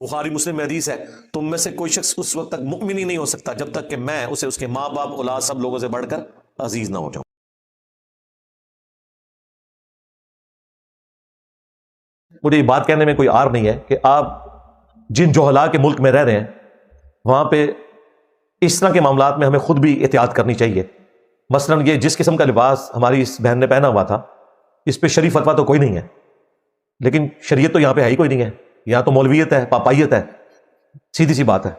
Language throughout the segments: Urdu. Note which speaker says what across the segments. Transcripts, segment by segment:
Speaker 1: بخاری مسلم میں حدیث ہے، تم میں سے کوئی شخص اس وقت تک مؤمن ہی نہیں ہو سکتا جب تک کہ میں اسے اس کے ماں باپ اولاد سب لوگوں سے بڑھ کر عزیز نہ ہو جاؤں۔ مجھے یہ بات کہنے میں کوئی عار نہیں ہے کہ آپ جن جوہلا کے ملک میں رہ رہے ہیں وہاں پہ اس طرح کے معاملات میں ہمیں خود بھی احتیاط کرنی چاہیے۔ مثلا یہ جس قسم کا لباس ہماری اس بہن نے پہنا ہوا تھا، اس پہ شریف فتویٰ تو کوئی نہیں ہے، لیکن شریعت تو یہاں پہ ہے ہی کوئی نہیں ہے، یہاں تو مولویت ہے، پاپائیت ہے، سیدھی سی بات ہے۔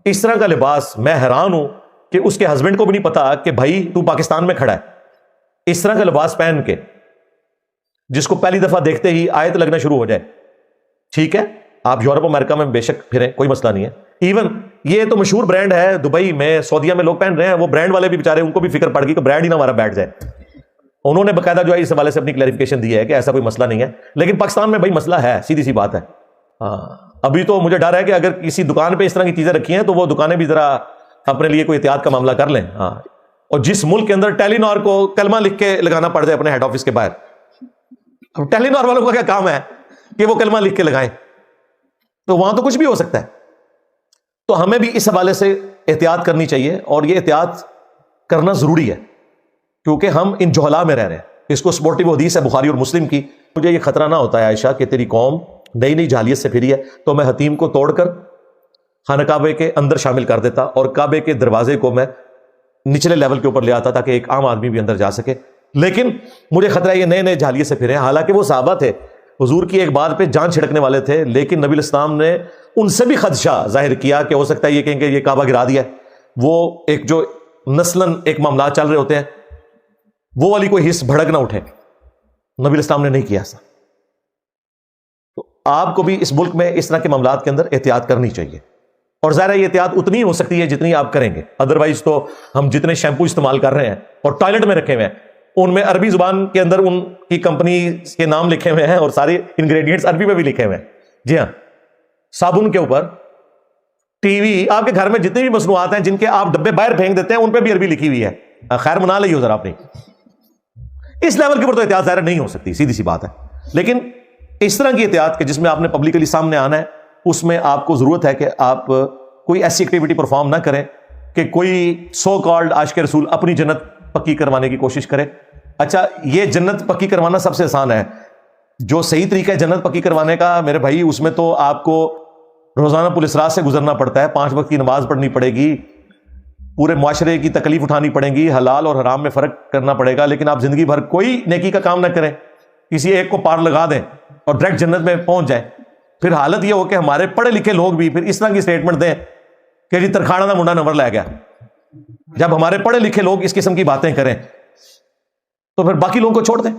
Speaker 1: اس طرح کا لباس میں حیران ہوں کہ اس کے ہسبینڈ کو بھی نہیں پتا کہ بھائی تو پاکستان میں کھڑا ہے، اس طرح کا لباس پہن کے جس کو پہلی دفعہ دیکھتے ہی آیت لگنا شروع ہو جائے۔ ٹھیک ہے، آپ یورپ امریکہ میں بے شک پھریں، کوئی مسئلہ نہیں ہے، ایون یہ تو مشہور برانڈ ہے دبئی میں، سعودیہ میں لوگ پہن رہے ہیں، وہ برانڈ والے بھی بیچارے ان کو بھی فکر پڑ گئی کہ برانڈ ہی نہ ہمارا بیٹھ جائے، انہوں نے باقاعدہ جو ہے اس حوالے سے اپنی کلیریفیکیشن دی ہے کہ ایسا کوئی مسئلہ نہیں ہے، لیکن پاکستان میں بھائی مسئلہ ہے، سیدھی سی بات ہے۔ ہاں، ابھی تو مجھے ڈر ہے کہ اگر کسی دکان پہ اس طرح کی چیزیں رکھی ہیں تو وہ دکانیں بھی ذرا اپنے لیے کوئی احتیاط کا معاملہ کر لیں۔ ہاں، اور جس ملک کے اندر ٹیلی نار کو کلمہ لکھ کے لگانا پڑ جائے اپنے ہیڈ آفس کے باہر، ٹیلی نار والوں کا کیا کام ہے کہ وہ کلمہ لکھ کے لگائیں، تو وہاں تو کچھ بھی ہو سکتا ہے۔ تو ہمیں بھی اس حوالے سے احتیاط کرنی چاہیے، اور یہ احتیاط کرنا ضروری ہے کیونکہ ہم ان جوہلا میں رہ رہے ہیں۔ اس کو سپورٹیو حدیث ہے بخاری اور مسلم کی، مجھے یہ خطرہ نہ ہوتا ہے عائشہ کہ تیری قوم نئی نئی جاہلیت سے پھری ہے تو میں حتیم کو توڑ کر خانہ کعبے کے اندر شامل کر دیتا اور کعبے کے دروازے کو میں نچلے لیول کے اوپر لے آتا تاکہ ایک عام آدمی بھی اندر جا سکے، لیکن مجھے خطرہ ہے یہ نئے نئے جاہلیت سے پھرے ہیں، حالانکہ وہ صحابہ تھے، حضور کی ایک بات پہ جان چھڑکنے والے تھے، لیکن نبی الاسلام نے ان سے بھی خدشہ ظاہر کیا کہ ہو سکتا ہے یہ کہیں کہ یہ کعبہ گرا دیا ہے، وہ ایک جو نسلاً ایک معاملات چل رہے ہوتے ہیں وہ والی کوئی حص بھڑک نہ اٹھے، نبی الاسلام نے نہیں کیا ایسا۔ تو آپ کو بھی اس ملک میں اس طرح کے معاملات کے اندر احتیاط کرنی چاہیے، اور ظاہر ہے یہ احتیاط اتنی ہو سکتی ہے جتنی آپ کریں گے، ادروائز تو ہم جتنے شیمپو استعمال کر رہے ہیں اور ٹوائلٹ میں رکھے ہوئے ہیں ان میں عربی زبان کے اندر ان کی کمپنی کے نام لکھے ہوئے ہیں اور سارے انگریڈینٹس عربی میں بھی لکھے ہوئے ہیں۔ جی ہاں، صابن کے اوپر، ٹی وی، آپ کے گھر میں جتنے بھی مصنوعات ہیں جن کے آپ ڈبے باہر پھینک دیتے ہیں ان پہ بھی عربی لکھی ہوئی ہے، خیر منا لئی ہو ذرا اپنی۔ اس لیول کے اوپر تو احتیاط ظاہر نہیں ہو سکتی، سیدھی سی بات ہے، لیکن اس طرح کی احتیاط کہ جس میں آپ نے پبلکلی سامنے آنا ہے، اس میں آپ کو ضرورت ہے کہ آپ کوئی ایسی ایکٹیویٹی پرفارم نہ کریں کہ کوئی سو کالڈ عاشق رسول اپنی جنت پکی کروانے کی کوشش کرے۔ اچھا، یہ جنت پکی کروانا سب سے آسان ہے، جو صحیح طریقہ ہے جنت پکی کروانے کا میرے بھائی، اس میں تو آپ کو روزانہ پولیس راز سے گزرنا پڑتا ہے، 5 وقت کی نماز پڑھنی پڑے گی، پورے معاشرے کی تکلیف اٹھانی پڑے گی، حلال اور حرام میں فرق کرنا پڑے گا، لیکن آپ زندگی بھر کوئی نیکی کا کام نہ کریں، کسی ایک کو پار لگا دیں اور ڈائریکٹ جنت میں پہنچ جائیں، پھر حالت یہ ہو کہ ہمارے پڑھے لکھے لوگ بھی پھر اس طرح کی سٹیٹمنٹ دیں کہ جی ترکھاڑا دا منڈا نمبر لے گیا۔ جب ہمارے پڑھے لکھے لوگ اس قسم کی باتیں کریں تو پھر باقی لوگوں کو چھوڑ دیں،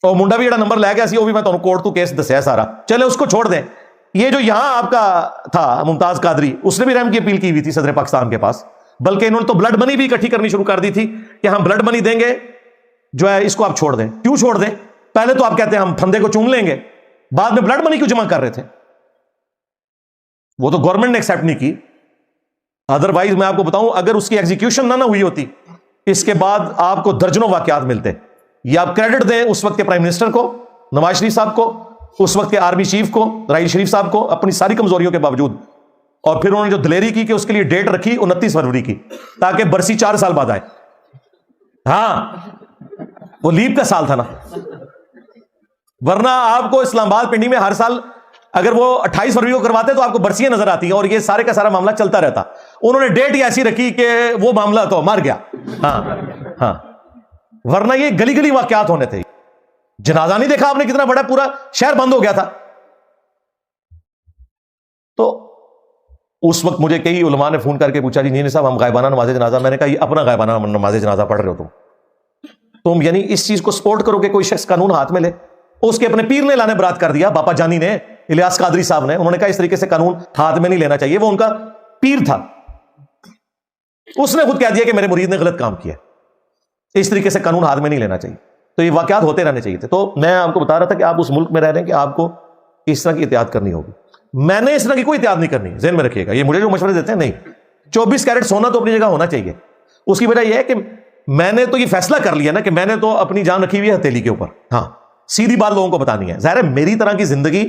Speaker 1: اور منڈا بھی جڑا نمبر لے گیا سی وہ بھی میں تمہیں کورٹ تو کیس دسیا سارا، چلے اس کو چھوڑ دیں۔ یہ جو یہاں آپ کا تھا ممتاز قادری، اس نے بھی رحم کی اپیل کی ہوئی تھی صدر پاکستان کے پاس، بلکہ انہوں نے تو بلڈ منی بھی اکٹھی کرنی شروع کر دی تھی کہ ہم بلڈ منی دیں گے، جو ہے اس کو آپ چھوڑ دیں۔ کیوں چھوڑ دیں؟ پہلے تو آپ کہتے ہیں ہم پھندے کو چوم لیں گے، بعد میں بلڈ منی کیوں جمع کر رہے تھے؟ وہ تو گورنمنٹ نے ایکسیپٹ نہیں کی، ادروائز میں آپ کو بتاؤں اگر اس کی ایگزیکیوشن نہ ہوئی ہوتی اس کے بعد آپ کو درجنوں واقعات ملتے۔ یہ آپ کریڈٹ دیں اس وقت کے پرائم منسٹر کو، نواز شریف صاحب کو، اس وقت کے آرمی چیف کو، راحیل شریف صاحب کو، اپنی ساری کمزوریوں کے باوجود، اور پھر انہوں نے جو دلیری کی کہ اس کے لیے ڈیٹ رکھی 29 فروری کی تاکہ برسی 4 سال بعد آئے۔ ہاں، وہ لیپ کا سال تھا نا، ورنہ آپ کو اسلام آباد پنڈی میں ہر سال اگر وہ 28 فروری کو کرواتے تو آپ کو برسیاں نظر آتی ہیں اور یہ سارے کا سارا معاملہ چلتا رہتا۔ انہوں نے ڈیٹ ہی ایسی رکھی کہ وہ معاملہ تو مر گیا۔ ہاں ہاں، ورنہ یہ گلی گلی واقعات ہونے تھے۔ جنازہ نہیں دیکھا آپ نے کتنا بڑا، پورا شہر بند ہو گیا تھا۔ تو اس وقت مجھے کئی علماء نے فون کر کے پوچھا جی نہیں صاحب ہم غائبانہ نماز جنازہ، میں نے کہا یہ اپنا غائبانہ نماز جنازہ پڑھ رہے ہو تم یعنی اس چیز کو سپورٹ کرو کہ کوئی شخص قانون ہاتھ میں لے۔ اس کے اپنے پیر نے لانے برات کر دیا، باپا جانی نے، الیاس قادری صاحب نے، انہوں نے کہا اس طریقے سے قانون ہاتھ میں نہیں لینا چاہیے، وہ ان کا پیر تھا، اس نے خود کہہ دیا کہ میرے مرید نے غلط کام کیا، اس طریقے سے قانون ہاتھ میں نہیں لینا چاہیے۔ تو یہ واقعات ہوتے رہنے چاہیے تھے۔ تو میں آپ کو بتا رہا تھا کہ آپ اس ملک میں رہ رہے ہیں کہ آپ کو اس طرح کی احتیاط کرنی ہوگی۔ میں نے اس طرح کی کوئی احتیاط نہیں کرنی، ذہن میں رکھیے گا، یہ مجھے جو مشورے دیتے ہیں نہیں، 24 کیرٹ سونا تو اپنی جگہ ہونا چاہیے۔ اس کی وجہ یہ ہے کہ میں نے تو یہ فیصلہ کر لیا نا کہ میں نے تو اپنی جان رکھی ہوئی ہے ہتھیلی کے اوپر۔ ہاں، سیدھی بات لوگوں کو بتانی ہے۔ ظاہر ہے میری طرح کی زندگی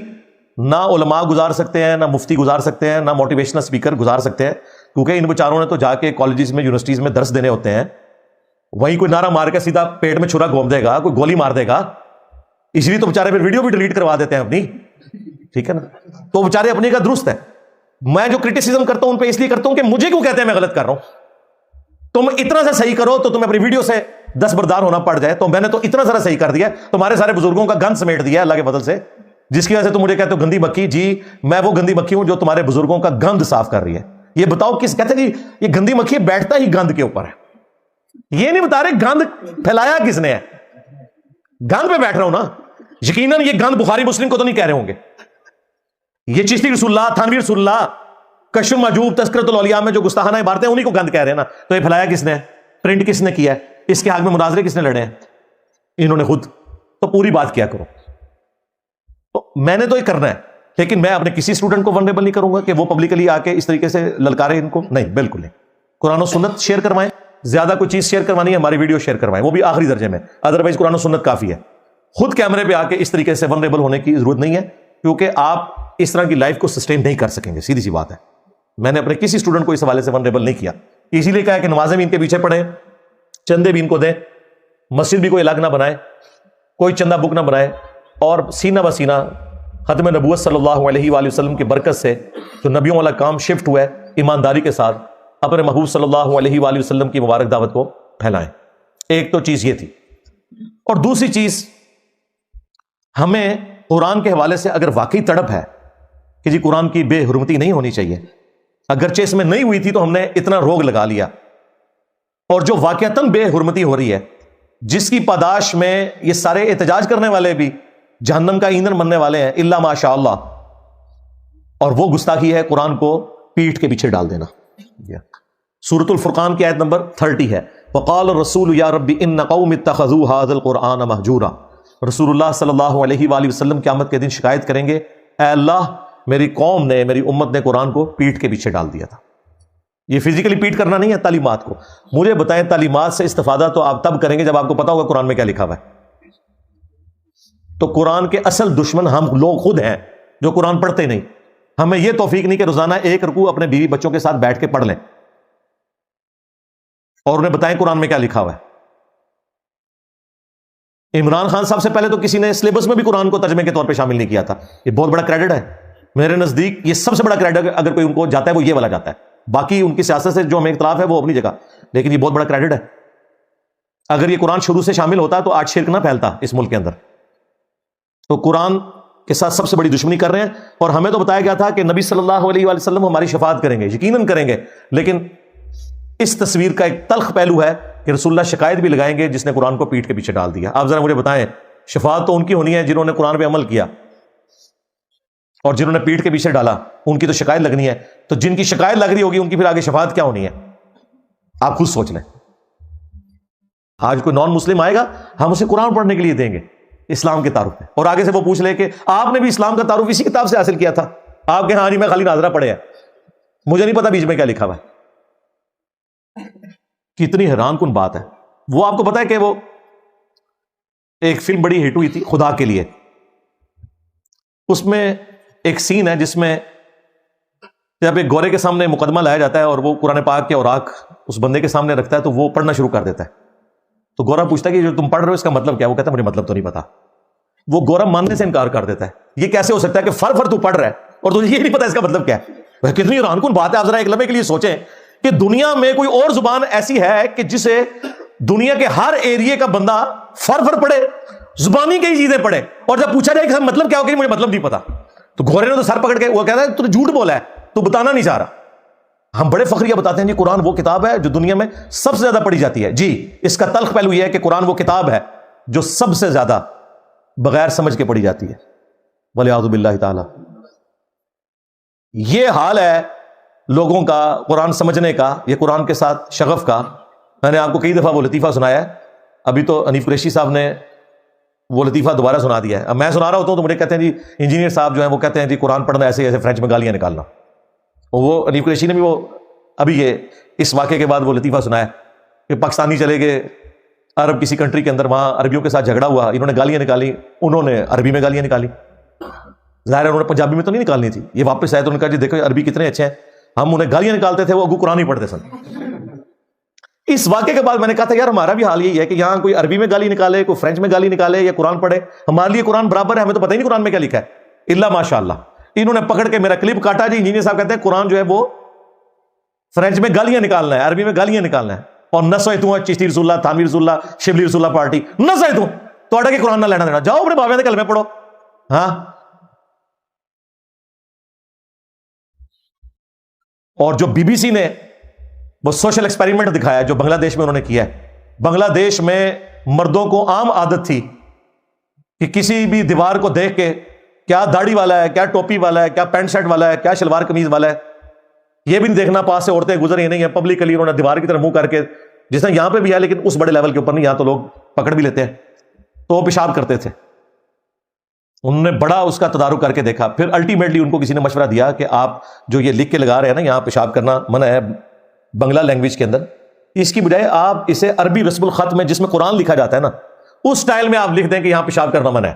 Speaker 1: نہ علماء گزار سکتے ہیں، نہ مفتی گزار سکتے ہیں، نہ موٹیویشنل اسپیکر گزار سکتے ہیں، کیونکہ ان بیچاروں نے تو جا کے کالجز میں، یونیورسٹیز میں درس دینے ہوتے ہیں، وہیں کوئی نعرہ مار کے سیدھا پیٹ میں چھرا گھوم دے گا، کوئی گولی مار دے گا، اس لیے تو بیچارے پھر ویڈیو بھی ڈیلیٹ کروا دیتے ہیں اپنی، ٹھیک ہے نا؟ تو بیچارے اپنی کا درست ہے. میں جو کرٹیسزم کرتا ہوں ان پہ اس لیے کرتا ہوں کہ مجھے کیوں کہتے ہیں میں غلط کر رہا ہوں؟ تم اتنا سا صحیح کرو تو تمہیں اپنی ویڈیو سے دستبردار ہونا پڑ جائے. تو میں نے تو اتنا ذرا صحیح کر دیا، تمہارے سارے بزرگوں کا گند سمیٹ دیا اللہ کے فضل سے، جس کی وجہ سے تم مجھے کہتے ہو گندی مکھی. جی میں وہ گندی مکھی ہوں جو تمہارے بزرگوں کا گند صاف کر رہی ہے. یہ بتاؤ کس کہتے ہیں کہ یہ گندی مکھی بیٹھتا ہی گند کے اوپر ہے، یہ نہیں بتا رہے گند پھیلایا کس نے ہے. گند پہ بیٹھ رہا ہوں نا، یقیناً یہ گند بخاری مسلم کو تو نہیں کہہ رہے ہوں گے، یہ چشتی رسول اللہ، تھانوی رسول اللہ، کشف المحجوب، تذکرۃ الاولیاء میں جو گستاخانہ عبارتیں ہیں انہیں کو گند کہہ رہے ہیں نا. تو یہ پھیلایا کس نے؟ پرنٹ کس نے کیا ہے؟ اس کے حق میں مناظرے کس نے لڑے ہیں؟ انہوں نے خود. تو پوری بات کیا کرو. تو میں نے تو یہ کرنا ہے، لیکن میں اپنے کسی اسٹوڈنٹ کو ونریبل نہیں کروں گا کہ وہ پبلکلی آ کے اس طریقے سے للکارے ان کو. نہیں، بالکل نہیں. قرآن و سنت شیئر کروائیں، زیادہ کوئی چیز شیئر کروانی ہے ہماری ویڈیو شیئر کروائیں، وہ بھی آخری درجے میں، ادروائز قرآن و سنت کافی ہے. خود کیمرے پہ آ کے اس طریقے سے ونریبل ہونے کی ضرورت نہیں ہے، کیونکہ آپ اس طرح کی لائف کو سسٹین نہیں کر سکیں گے. سیدھی سی بات ہے. میں نے اپنے کسی اسٹوڈنٹ کو اس حوالے سے ونریبل نہیں کیا، اسی لیے کہا کہ نمازیں بھی ان کے پیچھے پڑھیں، چندے بھی ان کو دیں، مسجد بھی کوئی الگ نہ بنائے، کوئی چندہ بک نہ بنائے، اور سینہ بسینہ ختم نبوت صلی اللہ علیہ وآلہ وسلم کی برکت سے جو نبیوں والا کام شفٹ ہوا ہے، ایمانداری کے ساتھ اپنے محبوب صلی اللہ علیہ وآلہ وسلم کی مبارک دعوت کو پھیلائیں. ایک تو چیز یہ تھی. اور دوسری چیز، ہمیں قرآن کے حوالے سے اگر واقعی تڑپ ہے کہ جی قرآن کی بے حرمتی نہیں ہونی چاہیے، اگرچہ اس میں نہیں ہوئی تھی تو ہم نے اتنا روگ لگا لیا، اور جو واقعتاً بے حرمتی ہو رہی ہے، جس کی پاداش میں یہ سارے احتجاج کرنے والے بھی جہنم کا ایندھن بننے والے ہیں الا ماشاء اللہ، اور وہ گستاخی ہے قرآن کو پیٹھ کے پیچھے ڈال دینا. سورۃ الفرقان کی آیت نمبر 30 ہے، وقال الرسول یا رب ان قوم اتخذوا هذا القرآن مہجورا. رسول اللہ صلی اللہ علیہ وآلہ وسلم قیامت کے دن شکایت کریں گے، اے اللہ میری قوم نے، میری امت نے قرآن کو پیٹھ کے پیچھے ڈال دیا تھا. یہ فزیکلی پیٹ کرنا نہیں ہے، تعلیمات کو. مجھے بتائیں تعلیمات سے استفادہ تو آپ تب کریں گے جب آپ کو پتا ہوگا قرآن میں کیا لکھا ہوا ہے. تو قرآن کے اصل دشمن ہم لوگ خود ہیں جو قرآن پڑھتے نہیں. ہمیں یہ توفیق نہیں کہ روزانہ ایک رکوع اپنے بیوی بچوں کے ساتھ بیٹھ کے پڑھ لیں اور انہیں بتائیں قرآن میں کیا لکھا ہوا ہے. عمران خان صاحب سے پہلے تو کسی نے سلیبس میں بھی قرآن کو ترجمے کے طور پہ شامل نہیں کیا تھا. یہ بہت بڑا کریڈٹ ہے میرے نزدیک. یہ سب سے بڑا کریڈٹ اگر کوئی ان کو جاتا ہے وہ یہ والا جاتا ہے. باقی ان کی سیاست سے جو ہمیں اختلاف ہے وہ اپنی جگہ، لیکن یہ بہت بڑا کریڈٹ ہے. اگر یہ قرآن شروع سے شامل ہوتا تو آج شرک نہ پھیلتا اس ملک کے اندر. تو قرآن کے ساتھ سب سے بڑی دشمنی کر رہے ہیں. اور ہمیں تو بتایا گیا تھا کہ نبی صلی اللہ علیہ وآلہ وسلم ہماری شفاعت کریں گے، یقیناً کریں گے، لیکن اس تصویر کا ایک تلخ پہلو ہے کہ رسول اللہ شکایت بھی لگائیں گے جس نے قرآن کو پیٹھ کے پیچھے ڈال دیا. آپ ذرا مجھے بتائیں، شفاعت تو ان کی ہونی ہے جنہوں نے قرآن پہ عمل کیا، اور جنہوں نے پیٹھ کے پیچھے ڈالا ان کی تو شکایت لگنی ہے. تو جن کی شکایت لگ رہی ہوگی ان کی پھر آگے شفاعت کیا ہونی ہے؟ آپ خود سوچ لیں. آج کوئی نان مسلم آئے گا، ہم اسے قرآن پڑھنے کے لیے دیں گے اسلام کے تعارف میں، اور آگے سے وہ پوچھ لے کہ آپ نے بھی اسلام کا تعارف اسی کتاب سے حاصل کیا تھا. آپ کے ہاں جی میں خالی ناظرہ پڑھے ہیں، مجھے نہیں پتا بیچ میں کیا لکھا ہوا ہے. کتنی حیران کن بات ہے. وہ آپ کو پتا ہے کہ وہ ایک فلم بڑی ہٹ ہوئی تھی خدا کے لیے، اس میں ایک سین ہے جس میں جب ایک گورے کے سامنے مقدمہ لایا جاتا ہے اور وہ قرآن پاک کے اوراق اس بندے کے سامنے رکھتا ہے تو وہ پڑھنا شروع کر دیتا ہے. تو گورا پوچھتا ہے کہ جو تم پڑھ رہے ہو اس کا مطلب کیا؟ وہ کہتا ہے مجھے مطلب تو نہیں پتا. وہ گورا ماننے سے انکار کر دیتا ہے. یہ کیسے ہو سکتا ہے کہ فر تو پڑھ رہا ہے اور تجھے یہ نہیں پتا اس کا مطلب کیا ہے؟ کتنی حیران کن بات ہے. آپ ذرا ایک لمحے کے لیے سوچیں کہ دنیا میں کوئی اور زبان ایسی ہے کہ جسے دنیا کے ہر ایریے کا بندہ فر پڑھے، زبانی کئی چیزیں پڑھے، اور جب پوچھا جائے کہ مطلب کیا ہو کہ مجھے مطلب نہیں پتا. تو گورے نے تو سر پکڑ کے وہ کہتا ہے تو جھوٹ بولا ہے، تو بتانا نہیں چاہ رہا. ہم بڑے فخریہ بتاتے ہیں جی قرآن وہ کتاب ہے جو دنیا میں سب سے زیادہ پڑھی جاتی ہے. جی اس کا تلخ پہلو یہ ہے کہ قرآن وہ کتاب ہے جو سب سے زیادہ بغیر سمجھ کے پڑھی جاتی ہے. وَلِعَوْذُ بِاللَّهِ تعالی. یہ حال ہے لوگوں کا قرآن سمجھنے کا، یہ قرآن کے ساتھ شغف کا. میں نے آپ کو کئی دفعہ وہ لطیفہ سنایا ہے، ابھی تو حنیف قریشی صاحب نے وہ لطیفہ دوبارہ سنا دیا ہے. اب میں سنا رہا ہوتا ہوں تو مجھے کہتے ہیں جی انجینئر صاحب جو ہیں وہ کہتے ہیں جی قرآن پڑھنا ایسے ایسے فرینچ میں گالیاں نکالنا. وہ حنیف قریشی نے بھی وہ ابھی یہ اس واقعے کے بعد وہ لطیفہ سنایا کہ پاکستانی چلے گئے عرب کسی کنٹری کے اندر، وہاں عربیوں کے ساتھ جھگڑا ہوا، انہوں نے گالیاں نکالی، انہوں نے عربی میں گالیاں نکالی. ظاہر ہے انہوں نے پنجابی میں تو نہیں نکالنی تھی، یہ واپس آئے تو انہوں نے کہا جی دیکھو عربی کتنے اچھے ہیں، ہم انہیں گالیاں نکالتے تھے، وہ اگو قرآن ہی پڑھتے سن۔ اس واقعے کے بعد میں نے کہا تھا یار ہمارا بھی حال یہی ہے کہ یہاں کوئی عربی میں گالی نکالے، کوئی فرینچ میں گالی نکالے یا قرآن پڑھے، ہمارے لیے قرآن برابر ہے، ہمیں تو پتہ ہی نہیں قرآن میں کیا لکھا ہے الا ماشاء اللہ۔ انہوں نے پکڑ کے میرا کلپ کاٹا جی، انجینئر صاحب کہتے ہیں قرآن جو ہے وہ فرینچ میں گالیاں نکالنا ہے، عربی میں گالیاں نکالنا ہے، اور نسیتوں چشتی رسول اللہ، تھانوی رسول اللہ، شبلی رسول اللہ پارٹی نسیتوں تو کے قرآن نہ لینا دینا، جاؤ اپنے بابے دے کلمے پڑھو۔ ہاں، اور جو بی بی سی نے وہ سوشل ایکسپیریمنٹ دکھایا جو بنگلہ دیش میں انہوں نے کیا ہے، بنگلہ دیش میں مردوں کو عام عادت تھی کہ کسی بھی دیوار کو دیکھ کے کیا داڑھی والا ہے، کیا ٹوپی والا ہے، کیا پینٹ شرٹ والا ہے، کیا شلوار قمیض والا ہے، یہ بھی نہیں دیکھنا، پاس سے عورتیں گزر ہی نہیں ہیں، پبلکلی انہوں نے دیوار کی طرف منہ کر کے، جس طرح یہاں پہ بھی ہے لیکن اس بڑے لیول کے اوپر نہیں، یہاں تو لوگ پکڑ بھی لیتے ہیں، تو وہ پیشاب کرتے تھے۔ انہوں نے بڑا اس کا تدارک کر کے دیکھا، پھر الٹیمیٹلی ان کو کسی نے مشورہ دیا کہ آپ جو یہ لکھ کے لگا رہے ہیں نا یہاں پیشاب کرنا منع ہے بنگلہ لینگویج کے اندر، اس کی بجائے آپ اسے عربی رسم الخط میں جس میں قرآن لکھا جاتا ہے نا اس سٹائل میں آپ لکھ دیں کہ یہاں پیشاب کرنا منع ہے۔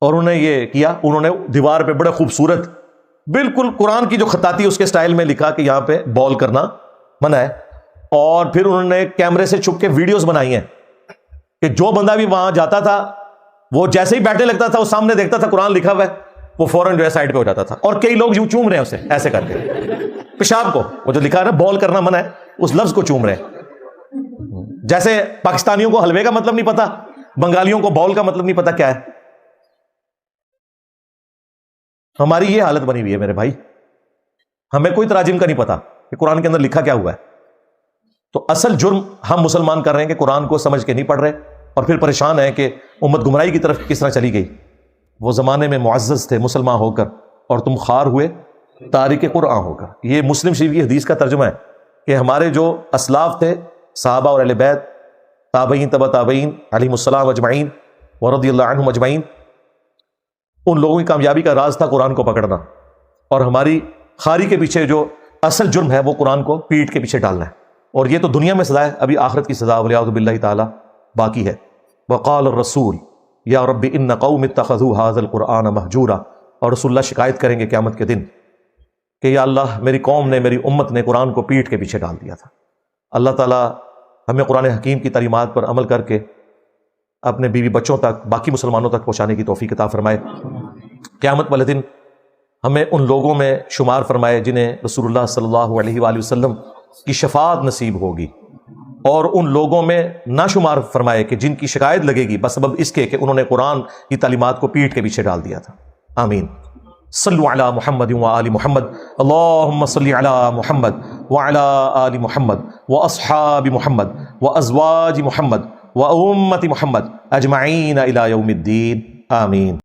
Speaker 1: اور انہوں نے یہ کیا، انہوں نے دیوار پہ بڑے خوبصورت بالکل قرآن کی جو خطاطی اس کے سٹائل میں لکھا کہ یہاں پہ بال کرنا منع ہے، اور پھر انہوں نے کیمرے سے چھپ کے ویڈیوز بنائی ہیں کہ جو بندہ بھی وہاں جاتا تھا وہ جیسے ہی بیٹھنے لگتا تھا وہ سامنے دیکھتا تھا قرآن لکھا ہوا ہے، وہ فوراً جو ہے سائڈ پہ ہو جاتا تھا، اور کئی لوگ یوں چوم رہے ہیں اسے ایسے کر کے پیشاب کو، وہ جو لکھا ہے نا بال کرنا منع ہے اس لفظ کو چوم رہے ہیں، جیسے پاکستانیوں کو حلوے کا مطلب نہیں پتا، بنگالیوں کو بال کا مطلب نہیں پتا کیا ہے۔ ہماری یہ حالت بنی ہوئی ہے میرے بھائی، ہمیں کوئی تراجم کا نہیں پتا کہ قرآن کے اندر لکھا کیا ہوا ہے۔ تو اصل جرم ہم مسلمان کر رہے ہیں کہ قرآن کو سمجھ کے نہیں پڑھ رہے، اور پھر پریشان ہے کہ امت گمراہی کی طرف کس طرح چلی گئی۔ وہ زمانے میں معزز تھے مسلمان ہو کر، اور تم خوار ہوئے تارک قرآن ہو کر۔ یہ مسلم شریف کی حدیث کا ترجمہ ہے کہ ہمارے جو اسلاف تھے صحابہ اور اہل بیت، تابعین تبع تابعین علیہم السلام اجمعین ورضی اللہ عنہم اجمعین، ان لوگوں کی کامیابی کا راز تھا قرآن کو پکڑنا، اور ہماری خاری کے پیچھے جو اصل جرم ہے وہ قرآن کو پیٹ کے پیچھے ڈالنا ہے، اور یہ تو دنیا میں سزا ہے، ابھی آخرت کی سزا ولیعوذ باللہ تعالی باقی ہے۔ وقال الرسول یا رب ان قوم اتخذوا هذا القرآن مہجورا، اور رسول اللہ شکایت کریں گے قیامت کے دن کہ یا اللہ میری قوم نے، میری امت نے قرآن کو پیٹ کے پیچھے ڈال دیا تھا۔ اللہ تعالی ہمیں قرآن حکیم کی تعلیمات پر عمل کر کے اپنے بیوی بچوں تک، باقی مسلمانوں تک پہنچانے کی توفیق عطا فرمائے۔ قیامت والے دن ہمیں ان لوگوں میں شمار فرمائے جنہیں رسول اللہ صلی اللہ علیہ وآلہ وسلم کی شفاعت نصیب ہوگی، اور ان لوگوں میں نہ شمار فرمائے کہ جن کی شکایت لگے گی بسبب اس کے کہ انہوں نے قرآن کی تعلیمات کو پیٹ کے پیچھے ڈال دیا تھا۔ آمین۔ صلو علی محمد وآل محمد، اللہم صلی علی محمد وعلی آل محمد واصحاب محمد وازواج محمد وامت محمد اجمعین الی یوم الدین، آمین۔